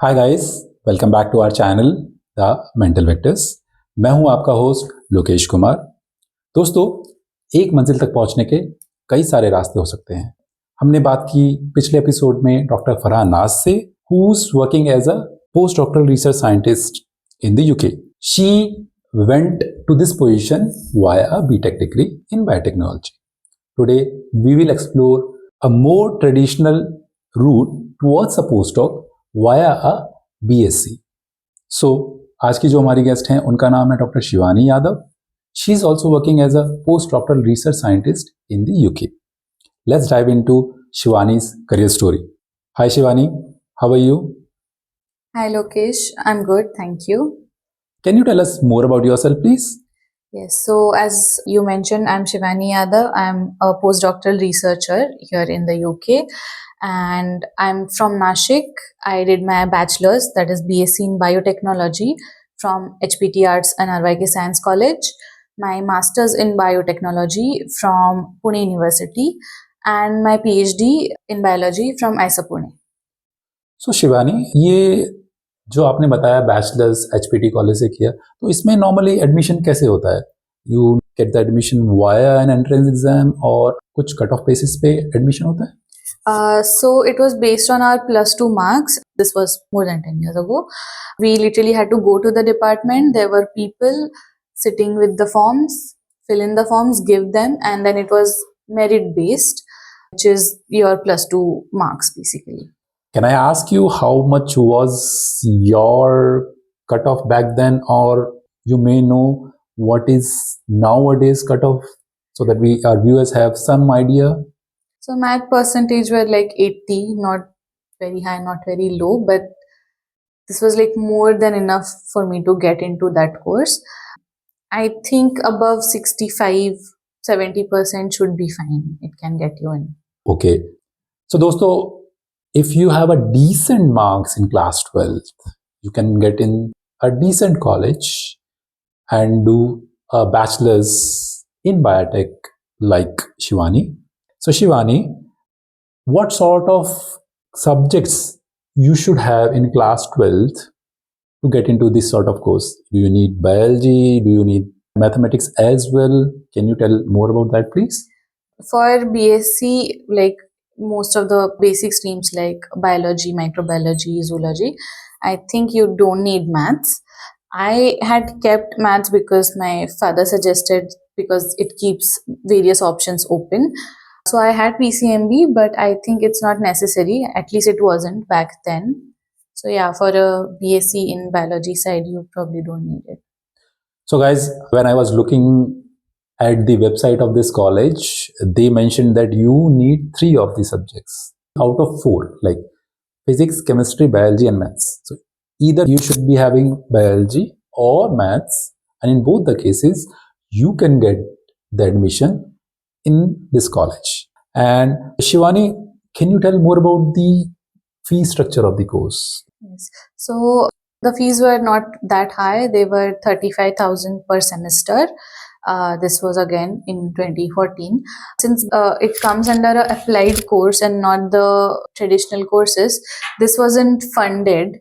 Hi guys, welcome back to our channel the mental vectors. मैं हूं आपका host Lokesh Kumar. दोस्तों, एक मंजिल तक पहुंचने के कई सारे रास्ते हो सकते हैं। हमने बात की पिछले एपिसोड में डॉक्टर फरहान नाज से, who is working as a post doctoral research scientist in the UK. शी went to this position via a BTech degree in biotechnology. Today, we will explore a more traditional route towards a postdoc via a BSc. So, आज की जो हमारी guest हैं उनका नाम है doctor Shivani Yadav. She is also working as a postdoctoral research scientist in the UK. Let's dive into Shivani's career story. Hi Shivani, how are you? Hi Lokesh, I'm good, thank you. Can you tell us more about yourself, please? Yes, so as you mentioned, I'm Shivani Yadav. I'm a postdoctoral researcher here in the UK and I'm from Nashik. I did my bachelor's, that is BSc in Biotechnology from HPT Arts and RYK Science College. My master's in Biotechnology from Pune University and my PhD in Biology from IISA Pune. So Shivani, ये जो आपने बताया bachelors HPT college से किया, तो इसमें normally admission कैसे होता है? You get the admission via N entrance exam और कुछ कट ऑफ बेसिस पे एडमिशन होता है? So it was based on our +2 marks. This was more than 10 years ago. We literally had to go to the department. There were people sitting with the forms, fill in the forms, give them, and then it was merit based, which is your +2 marks basically. Can I ask you how much was your cutoff back then, or you may know what is nowadays cutoff, so that our viewers have some idea? So my percentage were like 80, not very high, not very low, but this was like more than enough for me to get into that course. I think above 65, 70% should be fine. It can get you in. Okay. So दोस्तों, if you have a decent marks in class 12th, you can get in a decent college and do a bachelor's in biotech like Shivani. So Shivani, what sort of subjects you should have in class 12th to get into this sort of course? Do you need biology? Do you need mathematics as well? Can you tell more about that, please? For BSc, like most of the basic streams like biology, microbiology, zoology, I think you don't need maths. I had kept maths because my father suggested, because it keeps various options open. So I had PCMB, but I think it's not necessary. At least it wasn't back then. So yeah, for a BSc in biology side, you probably don't need it. So guys, when I was looking at the website of this college, they mentioned that you need 3 of the subjects out of 4, like physics, chemistry, biology and maths. So either you should be having biology or maths, and in both the cases you can get the admission in this college. And Shivani, can you tell more about the fee structure of the course? Yes. So the fees were not that high. They were 35,000 per semester. This was again in 2014. Since it comes under a applied course and not the traditional courses, this wasn't funded.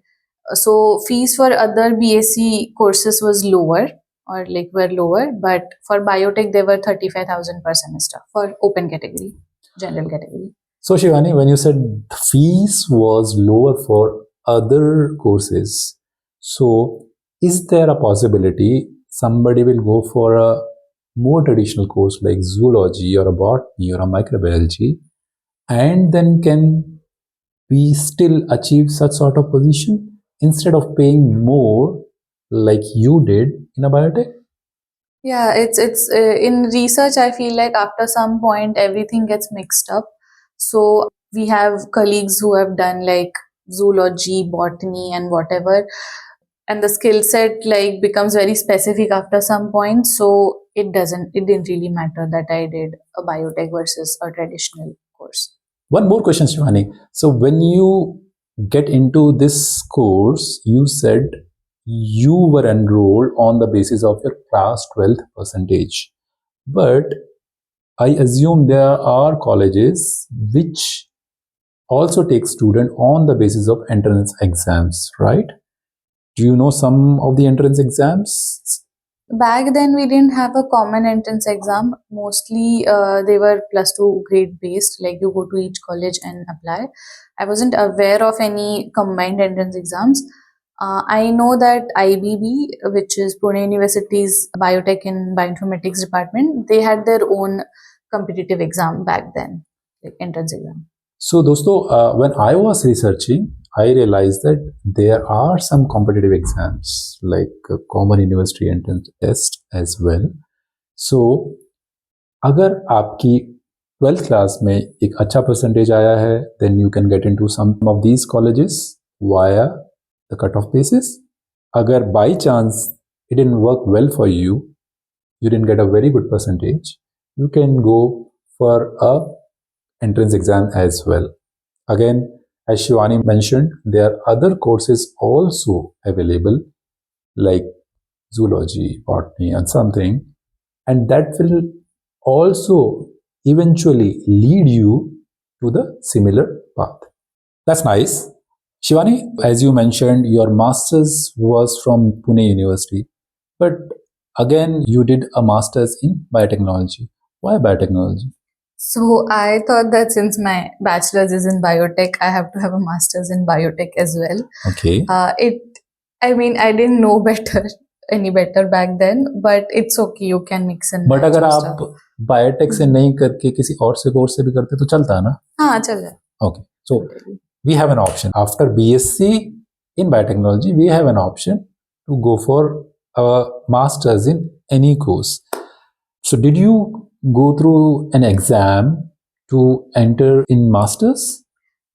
So fees for other BSc courses was lower, or like were lower, but for biotech they were 35,000 per semester for open category, general category. So Shivani, when you said the fees was lower for other courses, so is there a possibility somebody will go for a more traditional course like zoology or a botany or a microbiology, and then can we still achieve such sort of position instead of paying more like you did in a biotech? Yeah, it's in research, I feel like after some point everything gets mixed up. So we have colleagues who have done like zoology, botany and whatever, and the skill set like becomes very specific after some point. So it didn't really matter that I did a biotech versus a traditional course. One more question, Shivani. So when you get into this course, you said you were enrolled on the basis of your class 12th percentage. But I assume there are colleges which also take student on the basis of entrance exams, right? Do you know some of the entrance exams? Back then, we didn't have a common entrance exam. Mostly, they were +2 grade based, like you go to each college and apply. I wasn't aware of any combined entrance exams. I know that IBB, which is Pune University's Biotech and Bioinformatics department, they had their own competitive exam back then, like entrance exam. So, dosto, when I was researching, I realized that there are some competitive exams like common university entrance test as well. So, अगर आपकी 12th class में एक अच्छा percentage आया है, then you can get into some of these colleges via the cutoff basis. अगर by chance it didn't work well for you, you didn't get a very good percentage, you can go for a entrance exam as well. Again, as Shivani mentioned, there are other courses also available like zoology, botany, and something, and that will also eventually lead you to the similar path. That's nice. Shivani, as you mentioned, your master's was from Pune University, but again, you did a master's in biotechnology. Why biotechnology? So I thought that since my bachelor's is in biotech, I have to have a master's in biotech as well. Okay. I mean, I didn't know any better back then, but it's okay. You can mix and but match अगर your आप stuff. Biotech से नहीं करके किसी और से course से भी करते तो चलता है ना? हाँ, चल रहा है. Okay. So we have an option. After BSc in biotechnology, we have an option to go for a master's in any course. So did you go through an exam to enter in master's?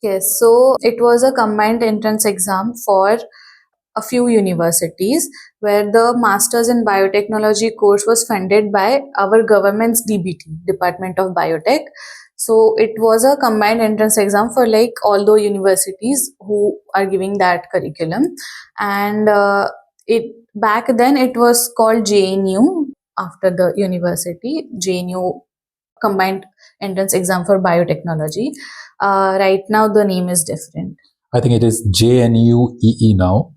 Yes, so it was a combined entrance exam for a few universities where the Masters in Biotechnology course was funded by our government's DBT, Department of Biotech. So it was a combined entrance exam for like all the universities who are giving that curriculum. And it back then it was called JNU after the university, JNU combined entrance exam for biotechnology. Right now the name is different. I think it is JNUEE now.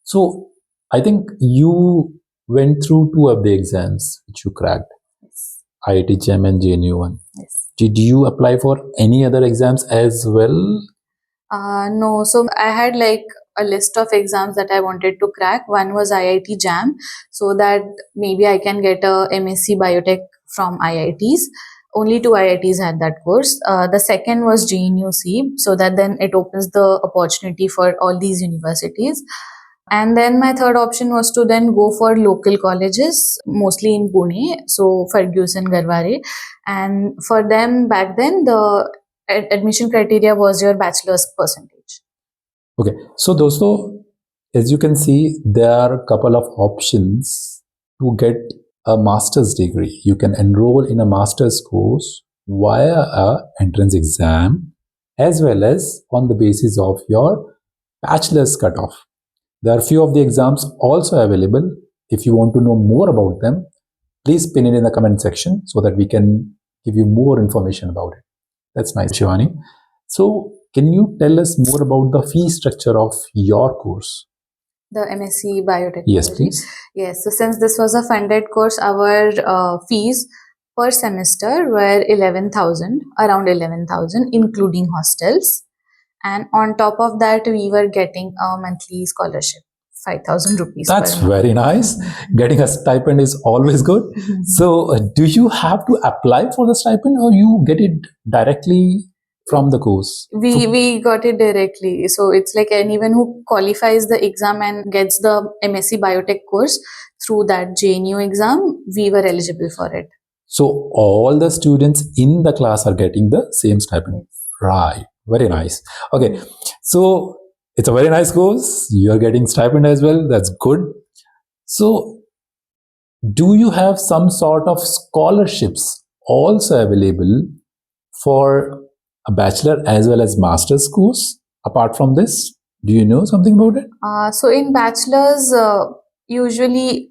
So I think you went through two of the exams which you cracked. Yes. IIT GEM and JNU one. Yes. Did you apply for any other exams as well? No, so I had like a list of exams that I wanted to crack. One was IIT JAM, so that maybe I can get a MSc Biotech from IITs. Only 2 IITs had that course. The second was GNUC, so that then it opens the opportunity for all these universities. And then my third option was to then go for local colleges, mostly in Pune, so Ferguson, Garware. And for them back then, the admission criteria was your bachelor's percentage. Okay, so dosto, as you can see, there are a couple of options to get a master's degree. You can enroll in a master's course via a entrance exam as well as on the basis of your bachelor's cutoff. There are few of the exams also available. If you want to know more about them, please pin it in the comment section so that we can give you more information about it. That's nice, Shivani. So, can you tell us more about the fee structure of your course? The MSc Biotechnology. Yes, please. Yes, so since this was a funded course, our fees per semester were 11,000, around 11,000, including hostels. And on top of that, we were getting a monthly scholarship, 5,000 rupees. That's very nice. Getting a stipend is always good. So, do you have to apply for the stipend or you get it directly from the course? We got it directly. So it's like anyone who qualifies the exam and gets the MSc Biotech course through that JNU exam, we were eligible for it. So all the students in the class are getting the same stipend. Yes. Right. Very nice. Okay. So it's a very nice course. You're getting stipend as well. That's good. So do you have some sort of scholarships also available for a bachelor as well as master's course apart from this? Do you know something about it? So in bachelor's, usually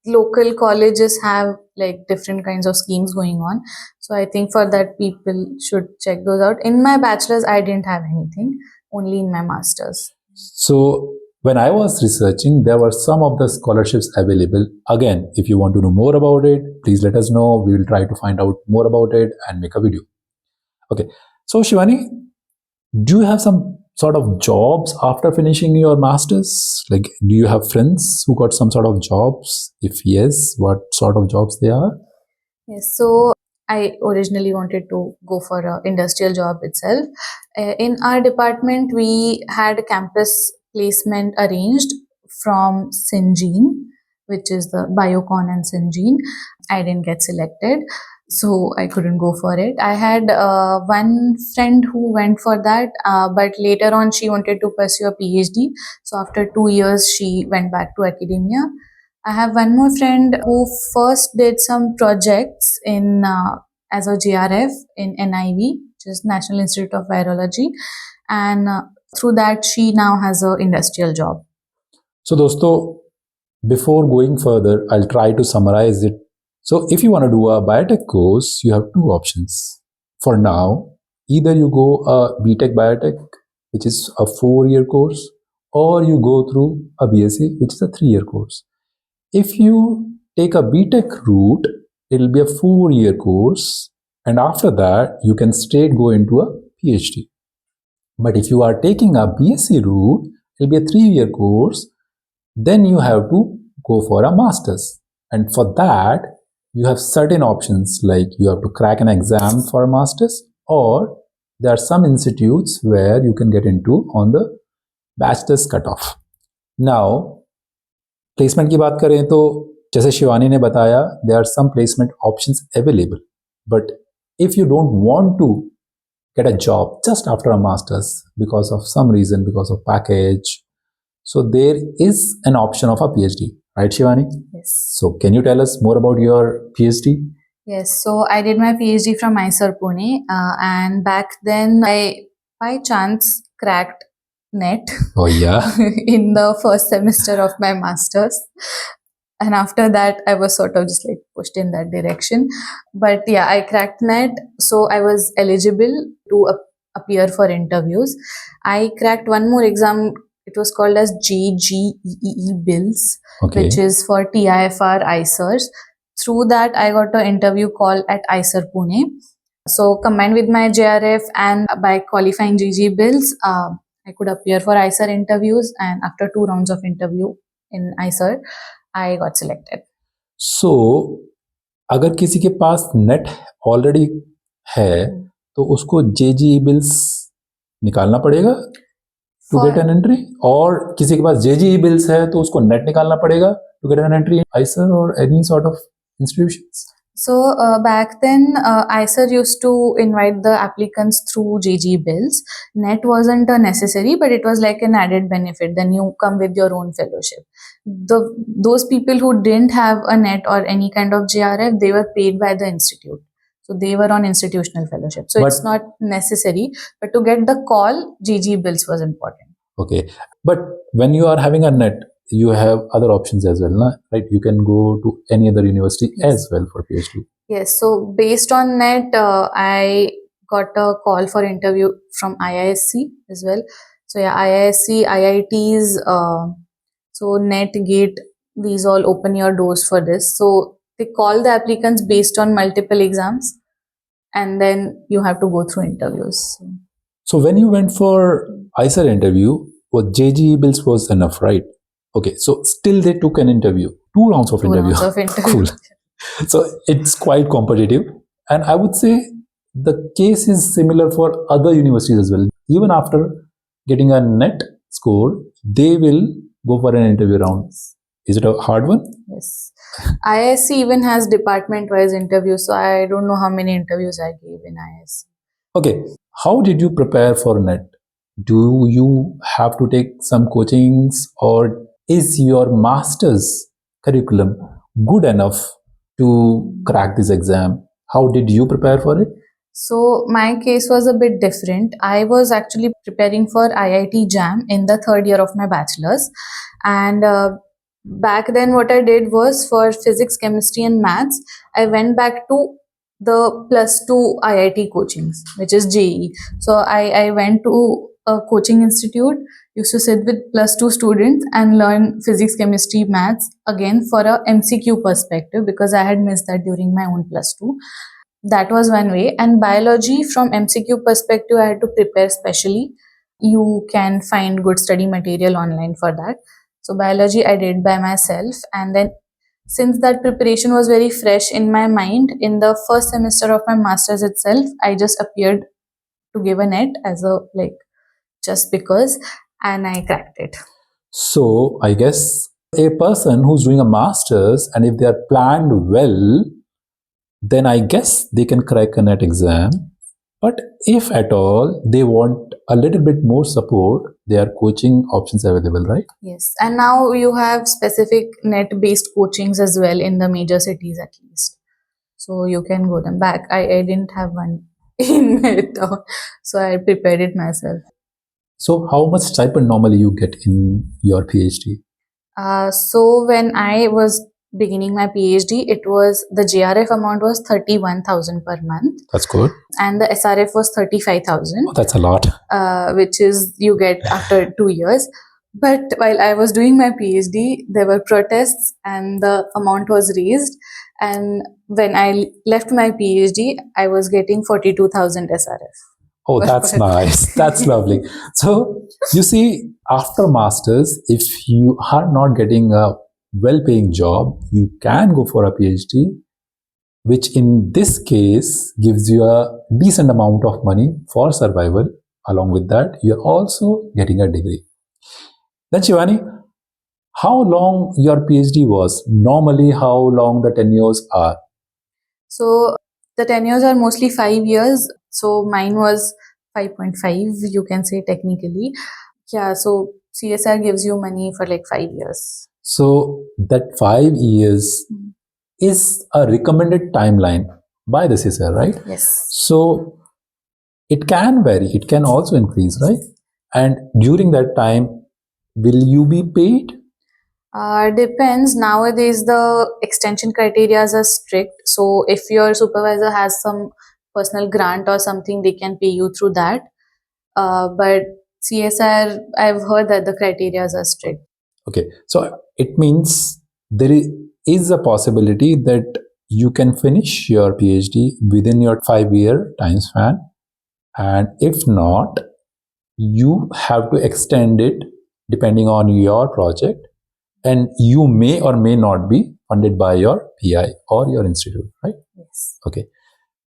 local colleges have like different kinds of schemes going on. So I think for that people should check those out. In my bachelor's, I didn't have anything, only in my master's. So when I was researching, there were some of the scholarships available. Again, if you want to know more about it, please let us know. We will try to find out more about it and make a video. Okay. So Shivani, do you have some sort of jobs after finishing your masters? Like, do you have friends who got some sort of jobs? If yes, what sort of jobs they are? Yes, so I originally wanted to go for an industrial job itself. In our department, we had a campus placement arranged from Syngene, which is the Biocon and Syngene. I didn't get selected, so I couldn't go for it. I had one friend who went for that, but later on she wanted to pursue a PhD. So after 2 years, she went back to academia. I have one more friend who first did some projects in as a GRF in NIV, which is National Institute of Virology, and through that she now has a industrial job. So dosto, before going further, I'll try to summarize it. So if you want to do a biotech course, you have two options. For now, either you go a BTech Biotech, which is a 4-year course, or you go through a BSc, which is a 3-year course. If you take a BTech route, it'll be a 4-year course, and after that, you can straight go into a PhD. But if you are taking a BSc route, it'll be a 3-year course, then you have to go for a master's. And for that, you have certain options, like you have to crack an exam for a master's, or there are some institutes where you can get into on the bachelor's cutoff. Now, placement की बात करें तो जैसे शिवानी ने बताया, there are some placement options available. But if you don't want to get a job just after a master's because of some reason, because of package, so there is an option of a PhD, right, Shivani? Yes. So can you tell us more about your PhD? Yes, so I did my PhD from ISER Pune, and back then I, by chance, cracked NET. Oh yeah. In the first semester of my master's. And after that, I was sort of just like pushed in that direction. But yeah, I cracked NET, so I was eligible to appear for interviews. I cracked one more exam. It was called as JGEE Bills, Okay. which is for TIFR ISERs. Through that, I got an interview call at ISER Pune. So combined with my JRF and by qualifying GG Bills, I could appear for ISER interviews, and after 2 rounds of interview in ISER, I got selected. So, अगर किसी के पास net already है तो उसको जेजीई bills निकालना पड़ेगा to get an entry, और किसी के पास जेजीई बिल्स है तो उसको नेट निकालना पड़ेगा to get an entry in IISER और any sort of institutions. So back then, ISER used to invite the applicants through GG Bills. NET wasn't a necessary, but it was like an added benefit. Then you come with your own fellowship. Those people who didn't have a NET or any kind of JRF, they were paid by the institute. So they were on institutional fellowship. So it's not necessary, but to get the call, GG Bills was important. Okay, but when you are having a NET, you have other options as well, right? You can go to any other university as well for PhD. Yes, so based on NET, I got a call for interview from IISc as well. So yeah, IISc, IITs, so NET, GATE, these all open your doors for this. So they call the applicants based on multiple exams, and then you have to go through interviews. So when you went for ISER interview, well, JGE Bills was enough, right? Okay, so still they took an interview, 2 rounds of interview. Rounds of interview. Cool. So it's quite competitive, and I would say the case is similar for other universities as well. Even after getting a NET score, they will go for an interview round. Is it a hard one? Yes. IISc even has department-wise interviews, so I don't know how many interviews I gave in IISc. Okay, how did you prepare for NET? Do you have to take some coachings, or is your master's curriculum good enough to crack this exam? How did you prepare for it? So my case was a bit different. I was actually preparing for IIT JAM in the 3rd year of my bachelor's, and back then what I did was, for physics, chemistry and maths, I went back to the +2 IIT coachings, which is JE. So I went to a coaching institute, used to sit with +2 students and learn physics, chemistry, maths again for a MCQ perspective, because I had missed that during my own +2. That was one way. And biology, from MCQ perspective, I had to prepare specially. You can find good study material online for that. So biology I did by myself, and then since that preparation was very fresh in my mind, in the first semester of my masters itself, I just appeared to give a net as a, like, just because, and I cracked it. So I guess a person who's doing a master's, and if they are planned well, then I guess they can crack a NET exam. But if at all they want a little bit more support, there are coaching options available, right? Yes, and now you have specific net-based coachings as well in the major cities at least. So you can go them back. I didn't have one in it, so I prepared it myself. So how much stipend normally you get in your PhD? So when I was beginning my PhD, it was, the JRF amount was 31,000 per month, That's good. and the SRF was 35,000, Oh, that's a lot. which is you get after 2 years. But while I was doing my PhD, there were protests and the amount was raised. And when I left my PhD, I was getting 42,000 SRF. Oh, that's nice. That's lovely. So you see, after masters, if you are not getting a well-paying job, you can go for a PhD, which in this case gives you a decent amount of money for survival. Along with that, you're also getting a degree. Then Shivani, how long your PhD was? Normally, how long the tenures are? So the tenures are mostly 5 years. So mine was 5.5, you can say technically. Yeah, so CSR gives you money for like 5 years. So that 5 years is a recommended timeline by the CSR, right? Yes. So it can vary, it can also increase, right? And during that time, will you be paid? Depends. Nowadays, the extension criteria are strict. So if your supervisor has some personal grant or something, they can pay you through that. But CSR, I've heard that the criteria are strict. Okay, so it means there is a possibility that you can finish your PhD within your 5 year time span, and if not, you have to extend it depending on your project, and you may or may not be funded by your PI or your institute, right? Yes. Okay.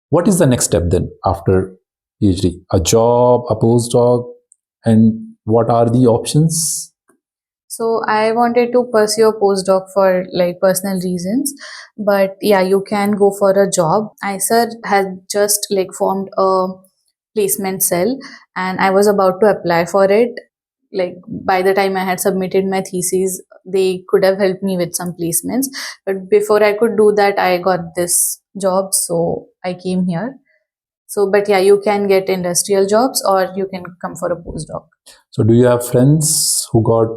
What is the next step then after PhD? A job, a postdoc, and what are the options? So I wanted to pursue a postdoc for like personal reasons, but yeah, you can go for a job. ICER has just like formed a placement cell, and I was about to apply for it. Like by the time I had submitted my thesis, they could have helped me with some placements. But before I could do that, I got this job, so I came here. So, but yeah, you can get industrial jobs or you can come for a postdoc. So, do you have friends who got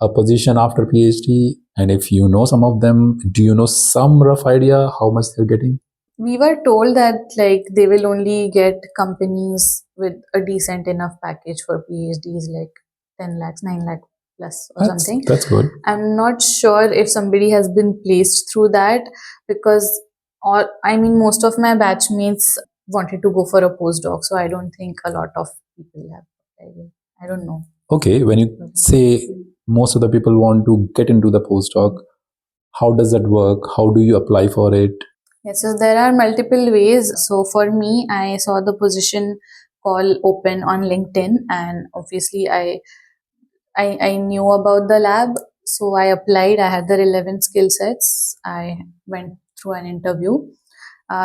a position after PhD? And if you know some of them, do you know some rough idea how much they're getting? We were told that like they will only get companies with a decent enough package for PhDs, like 10 lakhs, 9 lakh plus or something. That's good. I'm not sure if somebody has been placed through that, because most of my batchmates wanted to go for a postdoc, so I don't think a lot of people have. I don't know. Okay, when you say most of the people want to get into the postdoc, how does that work? How do you apply for it? Yes, so there are multiple ways. So for me, I saw the position call open on LinkedIn, and obviously I knew about the lab, so I applied. I had the relevant skill sets. I went through an interview.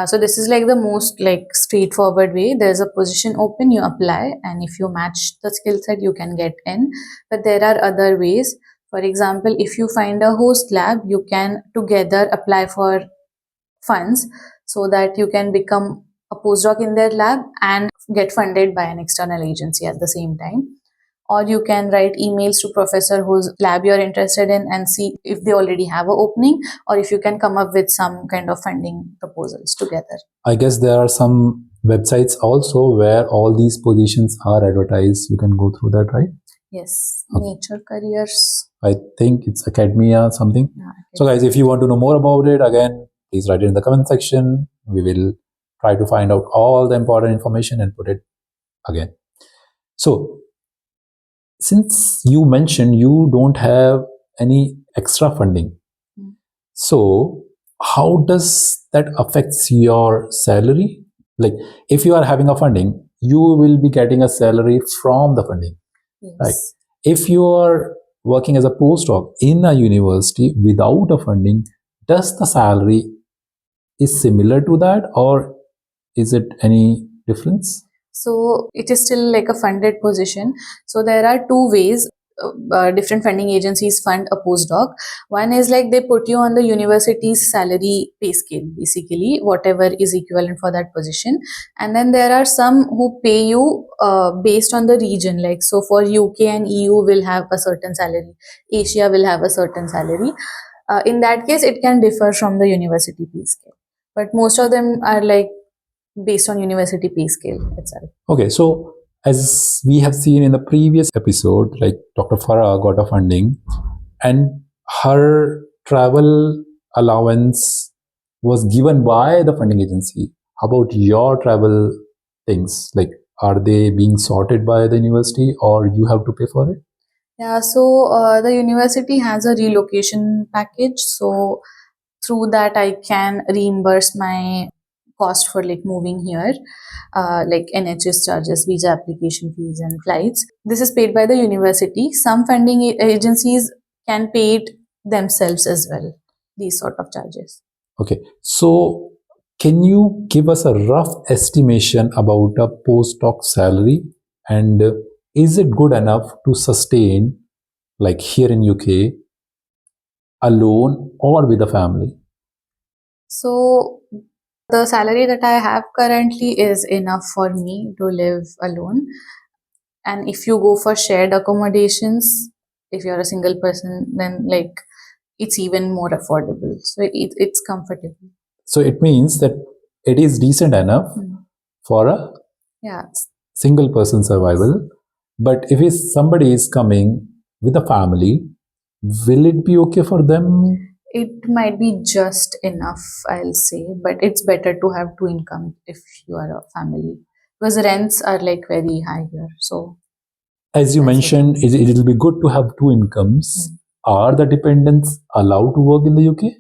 So this is like the most like straightforward way. There's a position open, you apply, and if you match the skill set, you can get in. But there are other ways. For example, if you find a host lab, you can together apply for funds so that you can become a postdoc in their lab and get funded by an external agency at the same time. or you can write emails to professor whose lab you're interested in and see if they already have an opening, or if you can come up with some kind of funding proposals together. I guess there are some websites also where all these positions are advertised. You can go through that, right? Yes, Okay. Nature Careers. I think it's Academia something. Yeah, So guys, if you want to know more about it, again, please write it in the comment section. We will try to find out all the important information and put it again. So since you mentioned you don't have any extra funding, so how does that affects your salary? Like if you are having a funding, you will be getting a salary from the funding. Yes. Right. If you are working as a postdoc in a university without a funding, does the salary is similar to that, or is it any difference? So it is still like a funded position. So there are two ways different funding agencies fund a postdoc. One is like they put you on the university's salary pay scale, basically whatever is equivalent for that position. And then there are some who pay you based on the region. Like so for UK and EU will have a certain salary, Asia will have a certain salary. In that case it can differ from the university pay scale, but most of them are like based on university pay scale itself. Okay, so as we have seen in the previous episode, like Dr. Farah got a funding and her travel allowance was given by the funding agency. How about your travel things? Like, are they being sorted by the university or you have to pay for it? Yeah, so the university has a relocation package. So through that, I can reimburse my cost for like moving here, like NHS charges, visa application fees, and flights. This is paid by the university. Some funding agencies can pay it themselves as well, these sort of charges. Okay, so can you give us a rough estimation about a postdoc salary, and is it good enough to sustain, like here in UK, alone or with a family? So the salary that I have currently is enough for me to live alone. And if you go for shared accommodations, if you're a single person, then like it's even more affordable. So it's comfortable. So it means that it is decent enough for a Yeah. single person survival. But if somebody is coming with a family, will it be okay for them? It might be just enough, I'll say, but it's better to have two income if you are a family, because rents are like very high here. So as you mentioned, it will be good to have two incomes. Are the dependents allowed to work in the UK?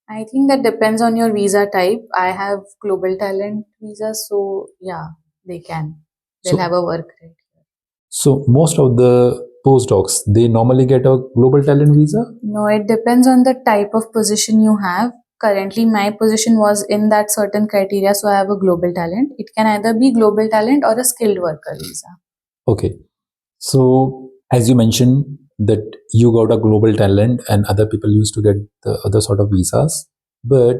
I think that depends on your visa type. I have global talent visa, so yeah, they can. They'll have a work right here. So most of the postdocs, they normally get a global talent visa? No, it depends on the type of position you have. Currently, my position was in that certain criteria, so I have a global talent. It can either be global talent or a skilled worker visa. Okay. So as you mentioned that you got a global talent and other people used to get the other sort of visas, but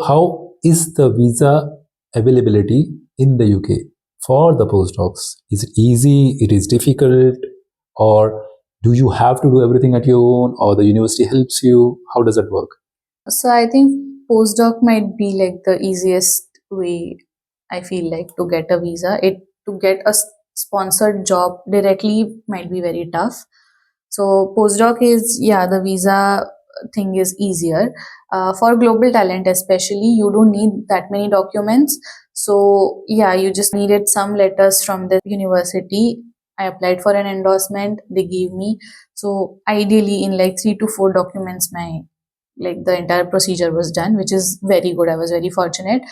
how is the visa availability in the UK for the postdocs? Is it easy? It is difficult? Or do you have to do everything at your own, or the university helps you? How does that work? So I think postdoc might be like the easiest way, I feel like, to get a visa. To get a sponsored job directly might be very tough. So postdoc is, yeah, the visa thing is easier. For global talent especially, you don't need that many documents. So yeah, you just needed some letters from the university. I applied for an endorsement, they gave me. So ideally in like 3 to 4 documents, the entire procedure was done, which is very good. I was very fortunate.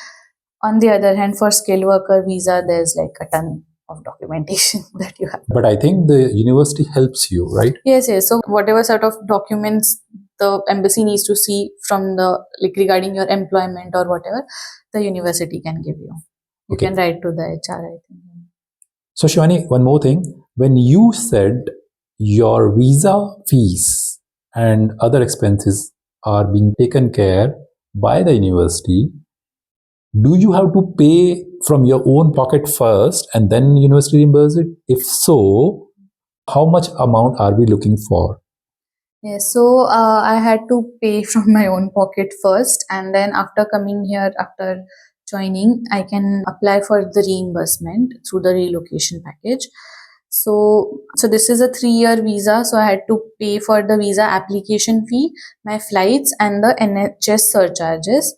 On the other hand, for skilled worker visa, there's like a ton of documentation that you have. But I think the university helps you, right? Yes. So whatever sort of documents the embassy needs to see from the like regarding your employment or whatever, the university can give you. You can write to the HR, I think. So Shivani, one more thing. When you said your visa fees and other expenses are being taken care by the university, do you have to pay from your own pocket first and then university reimburse it? If so, How much amount are we looking for? Yes, so I had to pay from my own pocket first, and then after coming here, after joining, I can apply for the reimbursement through the relocation package. So this is a 3-year visa, so I had to pay for the visa application fee, my flights, and the NHS surcharges.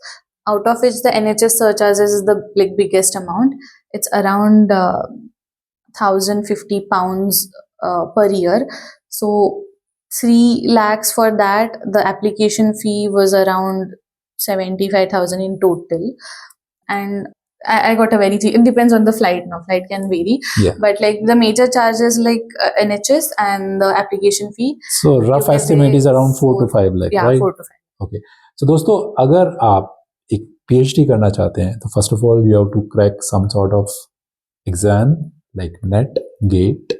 Out of which the NHS surcharges is the biggest amount. It's around 1,050 pounds per year. So 3 lakhs for that. The application fee was around 75,000 in total. And I got a very cheap, it depends on the flight now. Flight can vary. Yeah. But like the major charges like NHS and the application fee. So rough estimate is around 4 to 5 lakh, Yeah, right? 4 to 5. Okay. So दोस्तों अगर आप एक PhD करना चाहते हैं तो first of all you have to crack some sort of exam like NET, GATE,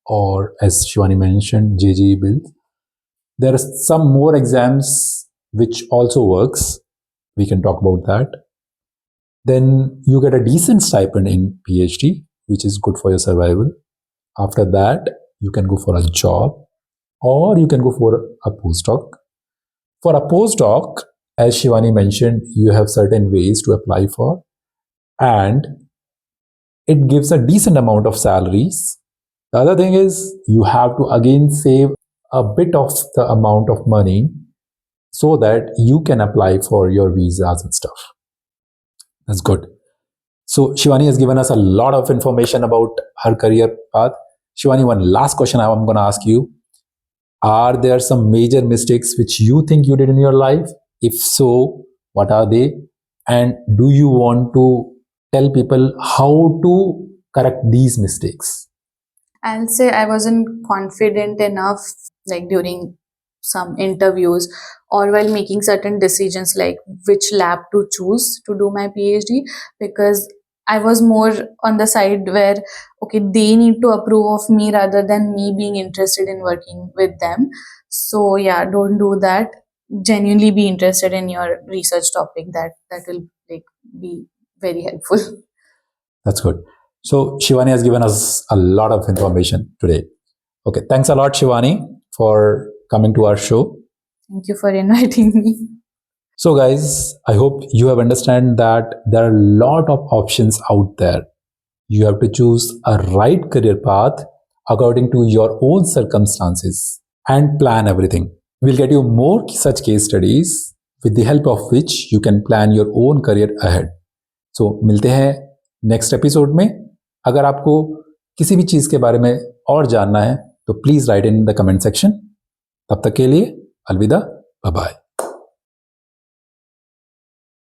or as Shivani mentioned, JEE Bill. There are some more exams which also works. We can talk about that. Then you get a decent stipend in PhD, which is good for your survival. After that, you can go for a job or you can go for a postdoc. For a postdoc, as Shivani mentioned, you have certain ways to apply for, and it gives a decent amount of salaries. The other thing is you have to again save a bit of the amount of money so that you can apply for your visas and stuff. That's good. So Shivani has given us a lot of information about her career path. Shivani, one last question I'm going to ask you. Are there some major mistakes which you think you did in your life? If so, what are they? And do you want to tell people how to correct these mistakes? I'll say I wasn't confident enough, like during some interviews or while making certain decisions, like which lab to choose to do my PhD, because I was more on the side where, okay, they need to approve of me rather than me being interested in working with them. So yeah, don't do that. Genuinely be interested in your research topic. That will like be very helpful. That's good. So Shivani has given us a lot of information today. Okay, thanks a lot, Shivani, for coming to our show. Thank you for inviting me. So guys, I hope you have understand that there are a lot of options out there. You have to choose a right career path according to your own circumstances and plan everything. We'll get you more such case studies with the help of which you can plan your own career ahead. So मिलते हैं next episode में. अगर आपको किसी भी चीज़ के बारे में और जानना है तो please write in the comment section. तब तक के लिए अलविदा, बाय बाय.